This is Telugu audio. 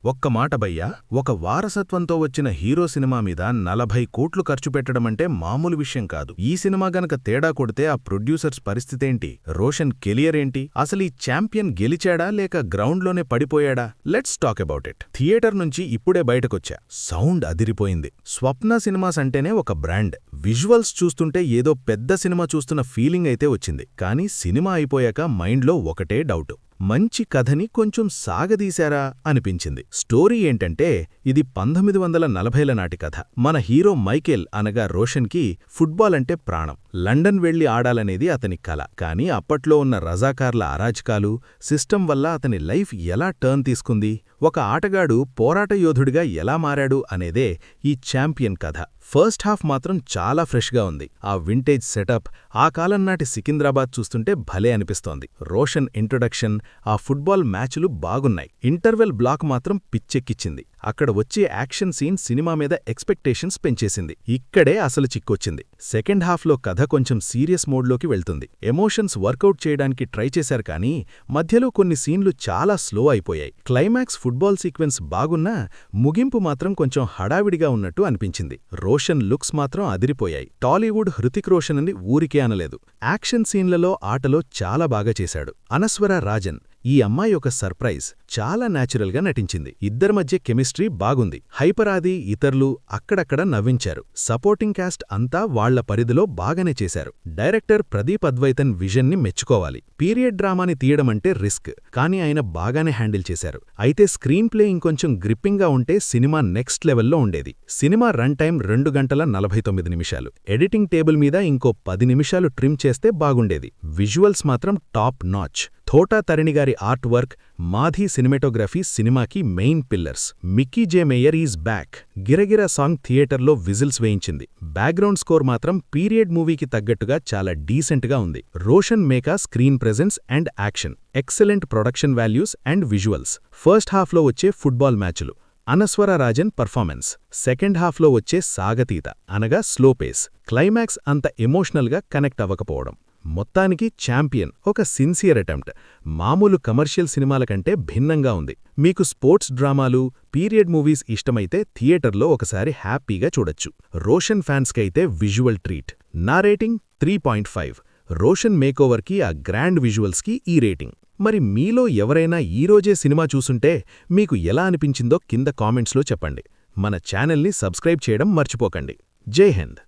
ఒక్క మాట భయ్యా, ఒక వారసత్వంతో వచ్చిన హీరో సినిమా మీద 40 కోట్లు ఖర్చు పెట్టడమంటే మామూలు విషయం కాదు. ఈ సినిమా గనక తేడా కొడితే ఆ ప్రొడ్యూసర్స్ పరిస్థితేంటి? రోషన్ కెరియర్ ఏంటి? అసలీ ఛాంపియన్ గెలిచాడా లేక గ్రౌండ్లోనే పడిపోయాడా? Let's talk about it. Theatre నుంచి ఇప్పుడే బయటకొచ్చా. సౌండ్ అదిరిపోయింది. స్వప్న సినిమాస్ అంటేనే ఒక బ్రాండ్. విజువల్స్ చూస్తుంటే ఏదో పెద్ద సినిమా చూస్తున్న ఫీలింగ్ అయితే వచ్చింది. కానీ సినిమా అయిపోయాక మైండ్లో ఒకటే డౌటు. మంచి కథని కొంచెం సాగదీశారా అనిపించింది. స్టోరీ ఏంటంటే, ఇది 1940ల నాటి కథ. మన హీరో మైకేల్ అనగా రోషన్కి ఫుట్బాల్ అంటే ప్రాణం. లండన్ వెళ్లి ఆడాలనేది అతని కల. కానీ అప్పట్లో ఉన్న రజాకార్ల అరాచకాలు, సిస్టమ్ వల్ల అతని లైఫ్ ఎలా టర్న్ తీసుకుంది, ఒక ఆటగాడు పోరాట యోధుడిగా ఎలా మారాడు అనేదే ఈ ఛాంపియన్ కథ. ఫస్ట్ హాఫ్ మాత్రం చాలా ఫ్రెష్గా ఉంది. ఆ వింటేజ్ సెటప్, ఆ కాలం నాటి సికింద్రాబాద్ చూస్తుంటే భలే అనిపిస్తోంది. రోషన్ ఇంట్రొడక్షన్, ఆ ఫుట్బాల్ మ్యాచ్లు బాగున్నాయి. ఇంటర్వెల్ బ్లాక్ మాత్రం పిచ్చెక్కిచ్చింది. అక్కడ వచ్చే యాక్షన్ సీన్ సినిమా మీద ఎక్స్పెక్టేషన్స్ పెంచేసింది. ఇక్కడే అసలు చిక్కొచ్చింది. సెకండ్ హాఫ్లో కథ కొంచెం సీరియస్ మోడ్లోకి వెళ్తుంది. ఎమోషన్స్ వర్కౌట్ చేయడానికి ట్రై చేశారు కానీ మధ్యలో కొన్ని సీన్లు చాలా స్లో అయిపోయాయి. క్లైమాక్స్ ఫుట్బాల్ సీక్వెన్స్ బాగున్నా ముగింపు మాత్రం కొంచెం హడావిడిగా ఉన్నట్టు అనిపించింది. రోషన్ లుక్స్ మాత్రం అదిరిపోయాయి. టాలీవుడ్ హృతిక్ రోషన్ అని ఊరికే అనలేదు. యాక్షన్ సీన్లలో, ఆటలో చాలా బాగా చేశాడు. అనస్వర రాజన్, ఈ అమ్మాయి ఒక సర్ప్రైజ్. చాలా న్యాచురల్గా నటించింది. ఇద్దరి మధ్య కెమిస్ట్రీ బాగుంది. హైపరాది, ఇతరులు అక్కడక్కడ నవ్వించారు. సపోర్టింగ్ కాస్ట్ అంతా వాళ్ల పరిధిలో బాగానే చేశారు. డైరెక్టర్ ప్రదీప్ అద్వైతన్ విజన్ని మెచ్చుకోవాలి. పీరియడ్ డ్రామాని తీయడమంటే రిస్క్, కానీ ఆయన బాగానే హ్యాండిల్ చేశారు. అయితే స్క్రీన్ ప్లే ఇంకొంచెం గ్రిప్పింగ్గా ఉంటే సినిమా నెక్స్ట్ లెవెల్లో ఉండేది. సినిమా రన్ టైం 2 గంటల 49 నిమిషాలు. ఎడిటింగ్ టేబుల్ మీద ఇంకో 10 నిమిషాలు ట్రిమ్ చేస్తే బాగుండేది. విజువల్స్ మాత్రం టాప్ నాచ్. థోటా తరణిగారి ఆర్ట్ వర్క్, మాధీ సినిమాటోగ్రఫీ సినిమాకి main pillars. Mickey J Meyer is back. గిరగిర సాంగ్ థియేటర్లో విజిల్స్ వేయించింది. బ్యాక్గ్రౌండ్ స్కోర్ మాత్రం పీరియడ్ మూవీకి తగ్గట్టుగా చాలా డీసెంట్గా ఉంది. Roshan Meka screen presence and action. Excellent production values and visuals. First హాఫ్లో వచ్చే ఫుట్బాల్ మ్యాచ్లు. అనస్వర రాజన్ పర్ఫార్మెన్స్. సెకండ్ హాఫ్లో వచ్చే సాగతీత అనగా స్లో పేస్. క్లైమాక్స్ అంత ఎమోషనల్గా కనెక్ట్ అవ్వకపోవడం. మొత్తానికి ఛాంపియన్ ఒక సిన్సియర్ అటెంప్ట్. మామూలు కమర్షియల్ సినిమాల కంటే భిన్నంగా ఉంది. మీకు స్పోర్ట్స్ డ్రామాలు, పీరియడ్ మూవీస్ ఇష్టమైతే థియేటర్లో ఒకసారి హ్యాపీగా చూడొచ్చు. రోషన్ ఫ్యాన్స్కైతే విజువల్ ట్రీట్. నా రేటింగ్ 3.5. రోషన్ మేకోవర్కి, ఆ గ్రాండ్ విజువల్స్కి ఈ రేటింగ్. మరి మీలో ఎవరైనా ఈరోజే సినిమా చూసుంటే మీకు ఎలా అనిపించిందో కింద కామెంట్స్లో చెప్పండి. మన ఛానల్ని సబ్స్క్రైబ్ చేయడం మర్చిపోకండి. జై హింద్.